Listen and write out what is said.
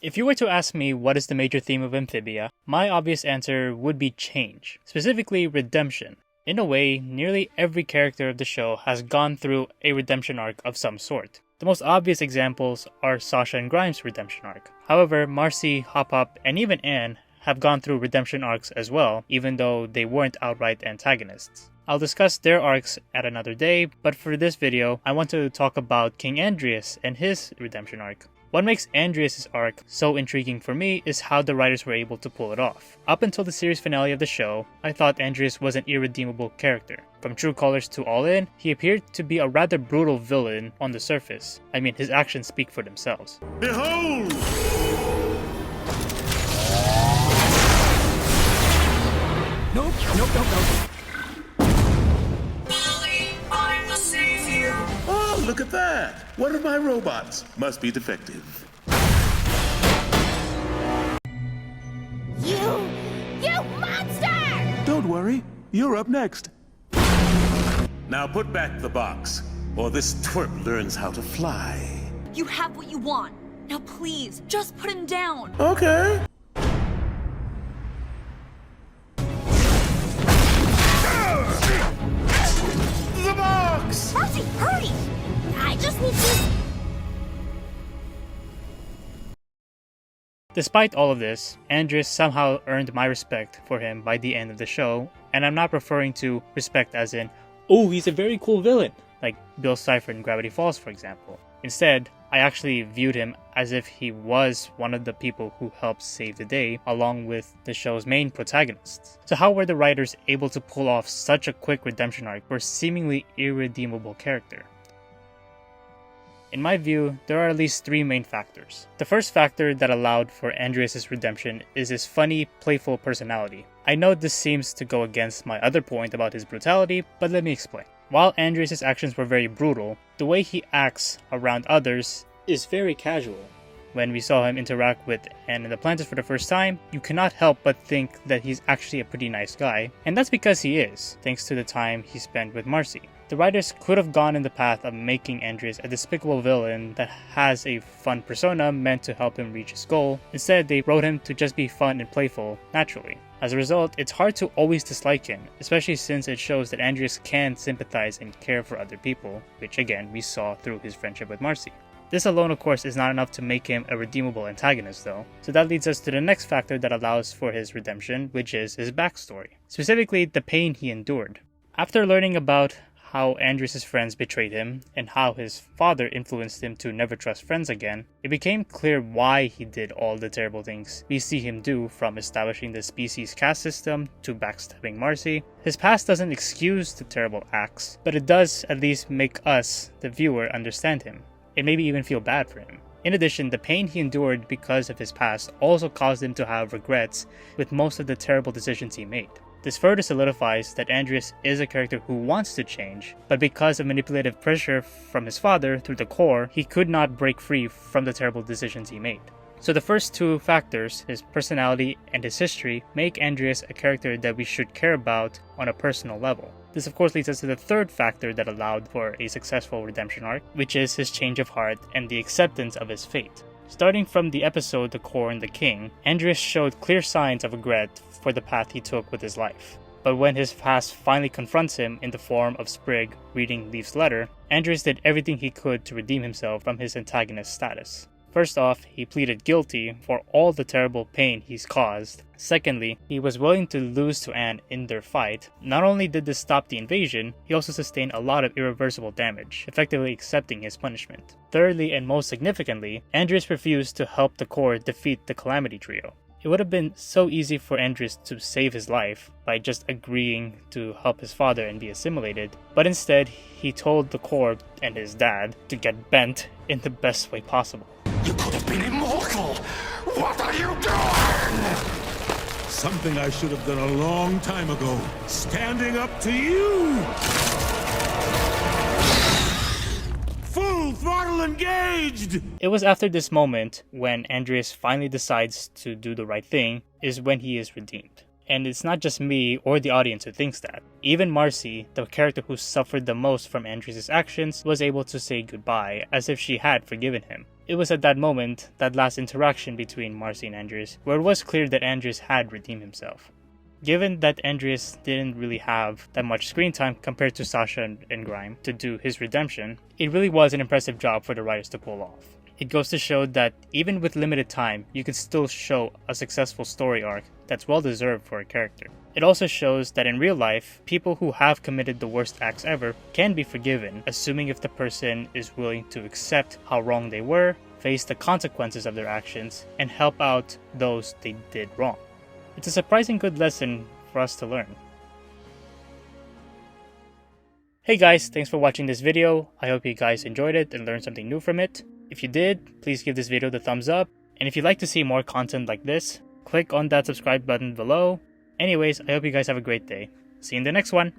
If you were to ask me what is the major theme of Amphibia, my obvious answer would be change, specifically redemption. In a way, nearly every character of the show has gone through a redemption arc of some sort. The most obvious examples are Sasha and Grimes' redemption arc. However, Marcy, Hop-Hop, and even Anne have gone through redemption arcs as well, even though they weren't outright antagonists. I'll discuss their arcs at another day, but for this video, I want to talk about King Andrias and his redemption arc. What makes Andrias' arc so intriguing for me is how the writers were able to pull it off. Up until the series finale of the show, I thought Andrias was an irredeemable character. From True Colors to All In, he appeared to be a rather brutal villain on the surface. I mean, his actions speak for themselves. Behold! Nope. Oh, look at that! One of my robots must be defective. You monster! Don't worry, you're up next. Now put back the box, or this twerp learns how to fly. You have what you want. Now please, just put him down. Okay. The box! Marcy, hurry! I just need to... Despite all of this, Andrias somehow earned my respect for him by the end of the show, and I'm not referring to respect as in, oh, he's a very cool villain, like Bill Cipher in Gravity Falls, for example. Instead, I actually viewed him as if he was one of the people who helped save the day, along with the show's main protagonists. So how were the writers able to pull off such a quick redemption arc for a seemingly irredeemable character? In my view, there are at least three main factors. The first factor that allowed for Andrias' redemption is his funny, playful personality. I know this seems to go against my other point about his brutality, but let me explain. While Andrias' actions were very brutal, the way he acts around others is very casual. When we saw him interact with Anne and the Planters for the first time, you cannot help but think that he's actually a pretty nice guy, and that's because he is, thanks to the time he spent with Marcy. The writers could have gone in the path of making Andrias a despicable villain that has a fun persona meant to help him reach his goal. Instead, they wrote him to just be fun and playful, naturally. As a result, it's hard to always dislike him, especially since it shows that Andrias can sympathize and care for other people, which again we saw through his friendship with Marcy. This alone, of course, is not enough to make him a redeemable antagonist though, so that leads us to the next factor that allows for his redemption, which is his backstory, specifically the pain he endured. After learning about how Andrias' friends betrayed him, and how his father influenced him to never trust friends again, it became clear why he did all the terrible things we see him do, from establishing the species caste system to backstabbing Marcy. His past doesn't excuse the terrible acts, but it does at least make us, the viewer, understand him, and maybe even feel bad for him. In addition, the pain he endured because of his past also caused him to have regrets with most of the terrible decisions he made. This further solidifies that Andrias is a character who wants to change, but because of manipulative pressure from his father through the core, he could not break free from the terrible decisions he made. So the first two factors, his personality and his history, make Andrias a character that we should care about on a personal level. This of course leads us to the third factor that allowed for a successful redemption arc, which is his change of heart and the acceptance of his fate. Starting from the episode The Core and the King, Andrias showed clear signs of regret for the path he took with his life. But when his past finally confronts him in the form of Sprig reading Leaf's letter, Andrias did everything he could to redeem himself from his antagonist status. First off, he pleaded guilty for all the terrible pain he's caused. Secondly, he was willing to lose to Anne in their fight. Not only did this stop the invasion, he also sustained a lot of irreversible damage, effectively accepting his punishment. Thirdly, and most significantly, Andrias refused to help the Core defeat the Calamity Trio. It would have been so easy for Andrias to save his life by just agreeing to help his father and be assimilated, but instead he told the Core and his dad to get bent in the best way possible. You could have been immortal! What are you doing? Something I should have done a long time ago. Standing up to you! Full throttle engaged! It was after this moment, when Andrias finally decides to do the right thing, is when he is redeemed. And it's not just me or the audience who thinks that. Even Marcy, the character who suffered the most from Andrias' actions, was able to say goodbye, as if she had forgiven him. it was at that moment, that last interaction between Marcy and Andrias, where it was clear that Andrias had redeemed himself. Given that Andrias didn't really have that much screen time compared to Sasha and Grime to do his redemption, it really was an impressive job for the writers to pull off. It goes to show that even with limited time, you can still show a successful story arc that's well deserved for a character. It also shows that in real life, people who have committed the worst acts ever can be forgiven, assuming if the person is willing to accept how wrong they were, face the consequences of their actions, and help out those they did wrong. It's a surprising good lesson for us to learn. Hey guys, thanks for watching this video. I hope you guys enjoyed it and learned something new from it. If you did, please give this video the thumbs up. And if you'd like to see more content like this, click on that subscribe button below. Anyways, I hope you guys have a great day. See you in the next one.